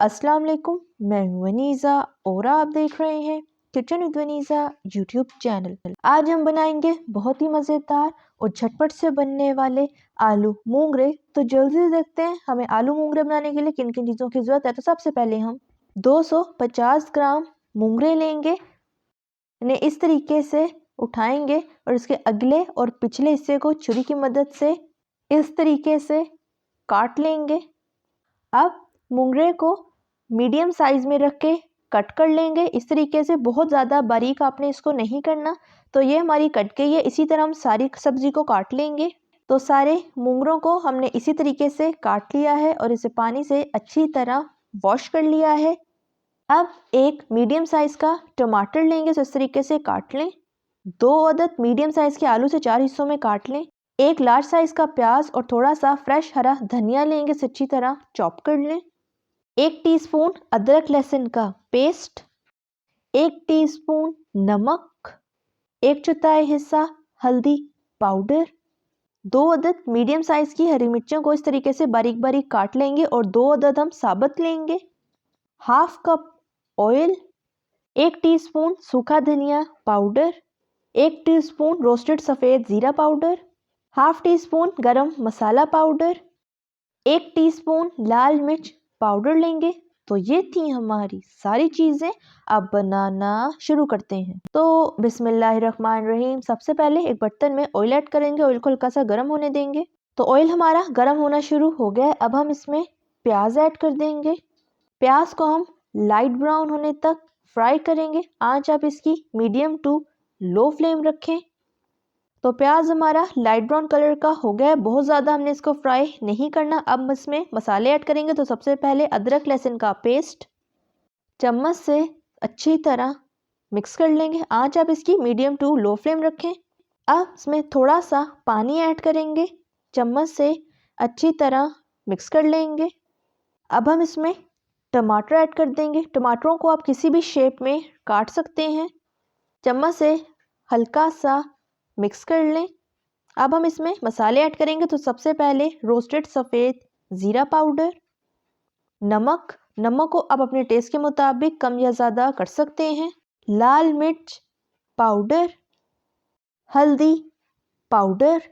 अस्सलाम वालेकुम, मैं हूं वनीज़ा और आप देख रहे हैं kitchen with Vaneeza YouTube channel. आज हम बनाएंगे बहुत ही मज़ेदार और झटपट से बनने वाले आलू मूंगरे। तो जल्दी से देखते हैं हमें आलू मूंगरे बनाने के लिए किन किन चीज़ों की ज़रूरत है। तो सबसे पहले हम 250 ग्राम मूंगरे लेंगे, इन्हें इस तरीके से उठाएंगे और इसके अगले और पिछले हिस्से को छुरी की मदद से इस तरीके से काट लेंगे। अब मूंगरे को मीडियम साइज में रख के कट कर लेंगे इस तरीके से। बहुत ज़्यादा बारीक आपने इसको नहीं करना। तो ये हमारी कट गई है। इसी तरह हम सारी सब्जी को काट लेंगे। तो सारे मूंगरों को हमने इसी तरीके से काट लिया है और इसे पानी से अच्छी तरह वॉश कर लिया है। अब एक मीडियम साइज का टमाटर लेंगे, तो इस तरीके से काट लें। 2 अदद मीडियम साइज के आलू से 4 हिस्सों में काट लें। एक लार्ज साइज का प्याज और थोड़ा सा फ्रेश हरा धनिया लेंगे, इसे अच्छी तरह चॉप कर लें। 1 टीस्पून अदरक लहसुन का पेस्ट, 1 टीस्पून नमक, 1/4 हिस्सा हल्दी पाउडर, 2 अदद मीडियम साइज की हरी मिर्चों को इस तरीके से बारीक बारीक काट लेंगे और 2 अदद हम साबुत लेंगे। हाफ कप ऑयल, 1 टीस्पून सूखा धनिया पाउडर, 1 टीस्पून रोस्टेड सफ़ेद ज़ीरा पाउडर, हाफ टीस्पून गरम मसाला पाउडर, 1 टीस्पून लाल मिर्च पाउडर लेंगे। तो ये थी हमारी सारी चीज़ें। अब बनाना शुरू करते हैं। तो बिस्मिल्लाहिर्रहमानिर्रहीम। सबसे पहले एक बर्तन में ऑयल ऐड करेंगे। ऑयल को हल्का सा गर्म होने देंगे। तो ऑयल हमारा गर्म होना शुरू हो गया है। अब हम इसमें प्याज ऐड कर देंगे। प्याज को हम लाइट ब्राउन होने तक फ्राई करेंगे। आंच आप इसकी मीडियम टू लो फ्लेम रखें। तो प्याज हमारा लाइट ब्राउन कलर का हो गया है। बहुत ज़्यादा हमने इसको फ्राई नहीं करना। अब इसमें मसाले ऐड करेंगे। तो सबसे पहले अदरक लहसुन का पेस्ट चम्मच से अच्छी तरह मिक्स कर लेंगे। आंच आप इसकी मीडियम टू लो फ्लेम रखें। अब इसमें थोड़ा सा पानी ऐड करेंगे। चम्मच से अच्छी तरह मिक्स कर लेंगे। अब हम इसमें टमाटर ऐड कर देंगे। टमाटरों को आप किसी भी शेप में काट सकते हैं। चम्मच से हल्का सा मिक्स कर लें। अब हम इसमें मसाले ऐड करेंगे। तो सबसे पहले रोस्टेड सफ़ेद ज़ीरा पाउडर, नमक को आप अपने टेस्ट के मुताबिक कम या ज़्यादा कर सकते हैं, लाल मिर्च पाउडर, हल्दी पाउडर,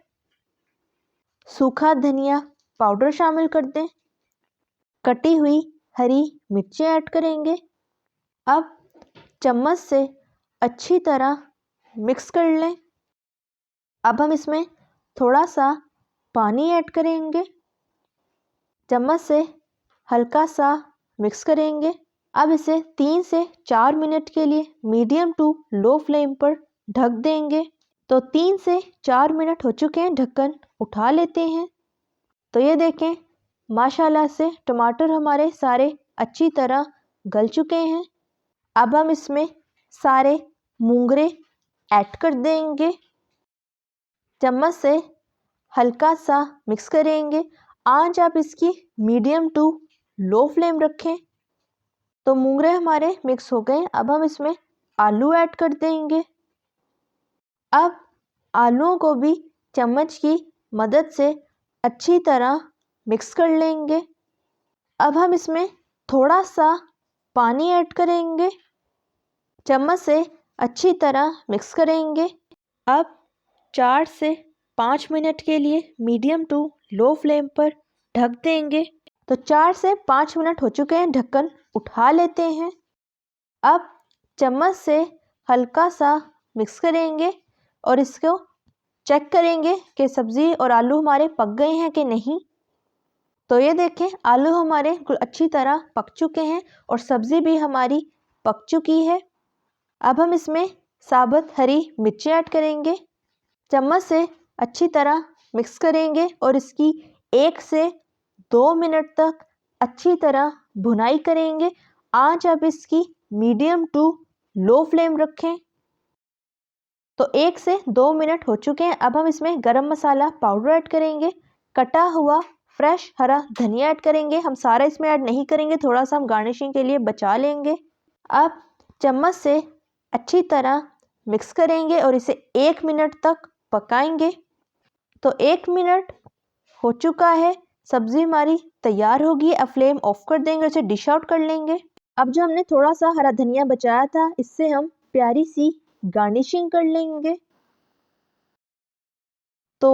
सूखा धनिया पाउडर शामिल कर दें, कटी हुई हरी मिर्चें ऐड करेंगे। अब चम्मच से अच्छी तरह मिक्स कर लें। अब हम इसमें थोड़ा सा पानी ऐड करेंगे। चम्मच से हल्का सा मिक्स करेंगे। अब इसे 3 से 4 मिनट के लिए मीडियम टू लो फ्लेम पर ढक देंगे। तो 3 से 4 मिनट हो चुके हैं। ढक्कन उठा लेते हैं। तो ये देखें माशाल्लाह से टमाटर हमारे सारे अच्छी तरह गल चुके हैं। अब हम इसमें सारे मूंगरे ऐड कर देंगे। चम्मच से हल्का सा मिक्स करेंगे। आंच आप इसकी मीडियम टू लो फ्लेम रखें। तो मूंगरे हमारे मिक्स हो गए। अब हम इसमें आलू ऐड कर देंगे। अब आलूओं को भी चम्मच की मदद से अच्छी तरह मिक्स कर लेंगे। अब हम इसमें थोड़ा सा पानी ऐड करेंगे। चम्मच से अच्छी तरह मिक्स करेंगे। अब 4 से 5 मिनट के लिए मीडियम टू लो फ्लेम पर ढक देंगे। तो 4 से 5 मिनट हो चुके हैं। ढक्कन उठा लेते हैं। अब चम्मच से हल्का सा मिक्स करेंगे और इसको चेक करेंगे कि सब्ज़ी और आलू हमारे पक गए हैं कि नहीं। तो ये देखें आलू हमारे बिल्कुल अच्छी तरह पक चुके हैं और सब्ज़ी भी हमारी पक चुकी है। अब हम इसमें साबुत हरी मिर्ची ऐड करेंगे। चम्मच से अच्छी तरह मिक्स करेंगे और इसकी 1 से 2 मिनट तक अच्छी तरह भुनाई करेंगे। आंच आप इसकी मीडियम टू लो फ्लेम रखें। तो 1 से 2 मिनट हो चुके हैं। अब हम इसमें गरम मसाला पाउडर ऐड करेंगे। कटा हुआ फ्रेश हरा धनिया ऐड करेंगे। हम सारा इसमें ऐड नहीं करेंगे, थोड़ा सा हम गार्निशिंग के लिए बचा लेंगे। अब चम्मच से अच्छी तरह मिक्स करेंगे और इसे 1 मिनट तक पकाएंगे। तो 1 मिनट हो चुका है। सब्जी हमारी तैयार होगी। अब फ्लेम ऑफ कर देंगे, इसे डिश आउट कर लेंगे। अब जो हमने थोड़ा सा हरा धनिया बचाया था, इससे हम प्यारी सी गार्निशिंग कर लेंगे। तो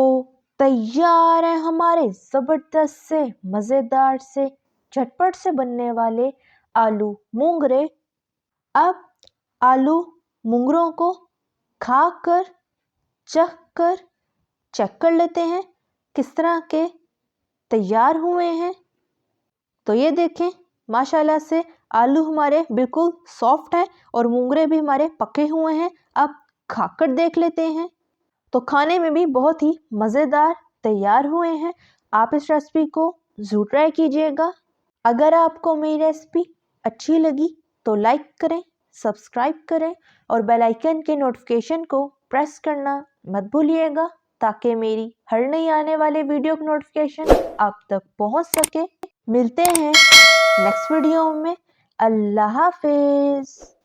तैयार है हमारे जबरदस्त से, मजेदार से, झटपट से बनने वाले आलू मूंगरे। अब आलू मूंगरों को खाकर चेक कर लेते हैं किस तरह के तैयार हुए हैं। तो ये देखें, माशाल्लाह से आलू हमारे बिल्कुल सॉफ्ट है और मूंगरे भी हमारे पके हुए हैं। अब खाकर देख लेते हैं। तो खाने में भी बहुत ही मज़ेदार तैयार हुए हैं। आप इस रेसिपी को ज़रूर ट्राई कीजिएगा। अगर आपको मेरी रेसिपी अच्छी लगी तो लाइक करें, सब्सक्राइब करें और बेल आइकन के नोटिफिकेशन को प्रेस करना मत भूलिएगा, ताकि मेरी हर नई आने वाले वीडियो की नोटिफिकेशन आप तक पहुंच सके। मिलते हैं नेक्स्ट वीडियो में। अल्लाह हाफिज़।